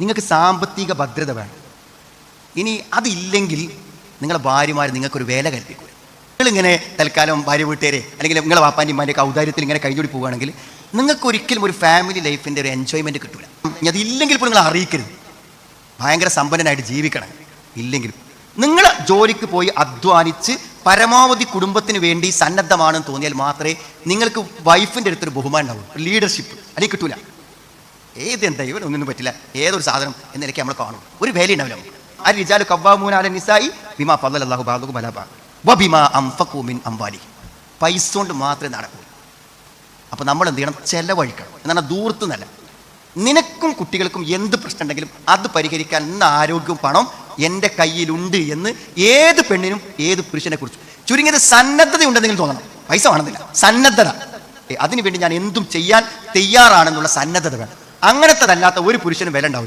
നിങ്ങൾക്ക് സാമ്പത്തിക ഭദ്രത വേണം. ഇനി അതില്ലെങ്കിൽ നിങ്ങളെ ഭാര്യമാർ നിങ്ങൾക്കൊരു വില കൽപ്പിക്കും. നിങ്ങളിങ്ങനെ തൽക്കാലം ഭാര്യ വീട്ടുകാരെ അല്ലെങ്കിൽ നിങ്ങളെ വാപ്പാൻ്റെ ഉമ്മാൻ്റെയൊക്കെ ഔദാര്യത്തിൽ ഇങ്ങനെ കഴിഞ്ഞുകൂടി പോവുകയാണെങ്കിൽ നിങ്ങൾക്ക് ഒരിക്കലും ഒരു ഫാമിലി ലൈഫിൻ്റെ ഒരു എൻജോയ്മെൻറ്റ് കിട്ടില്ല. ഇനി അതില്ലെങ്കിൽ ഇപ്പോൾ നിങ്ങൾ അറിയിക്കരുത്, ഭയങ്കര സമ്പന്നനായിട്ട് ജീവിക്കണം. ഇല്ലെങ്കിലും നിങ്ങൾ ജോലിക്ക് പോയി അധ്വാനിച്ച് പരമാവധി കുടുംബത്തിന് വേണ്ടി സന്നദ്ധമാണെന്ന് തോന്നിയാൽ മാത്രമേ നിങ്ങൾക്ക് വൈഫിൻ്റെ അടുത്തൊരു ബഹുമാനം ഉണ്ടാവുള്ളൂ, ലീഡർഷിപ്പ്. അല്ലെങ്കിൽ കിട്ടൂല. ഏതെന്താ ഇവരൊന്നും പറ്റില്ല, ഏതൊരു സാധനം എന്നൊക്കെ നമ്മൾ കാണും, ഒരു വില ഉണ്ടാവില്ല. ആ റിജാലു ഖവ്വാമൂന അലൻ നിസാഇ ബിമാ ഫളലല്ലാഹു ബഅദഹും അലാ ബഅദ് വബിമാ അൻഫഖൂ മിൻ അംവാലിഹിം. പൈസ കൊണ്ട് മാത്രമേ നടക്കൂ. അപ്പോൾ നമ്മൾ എന്ത് ചെയ്യണം? ചെലവഴിക്കണം. എന്നാൽ ദൂർത്തുന്നല്ല. നിനക്കും കുട്ടികൾക്കും എന്ത് പ്രശ്നം ഉണ്ടെങ്കിലും അത് പരിഹരിക്കാൻ ഇന്ന് ആരോഗ്യവും പണം എൻ്റെ കയ്യിലുണ്ട് എന്ന് ഏത് പെണ്ണിനും ഏത് പുരുഷനെ കുറിച്ചും ചുരുങ്ങിയത് സന്നദ്ധത ഉണ്ടെന്നെങ്കിലും തോന്നണം. പൈസ വേണമെന്നില്ല, സന്നദ്ധത. അതിനുവേണ്ടി ഞാൻ എന്തും ചെയ്യാൻ തയ്യാറാണെന്നുള്ള സന്നദ്ധത വേണം. അങ്ങനത്തതല്ലാത്ത ഒരു പുരുഷനും വില ഉണ്ടാവില്ല.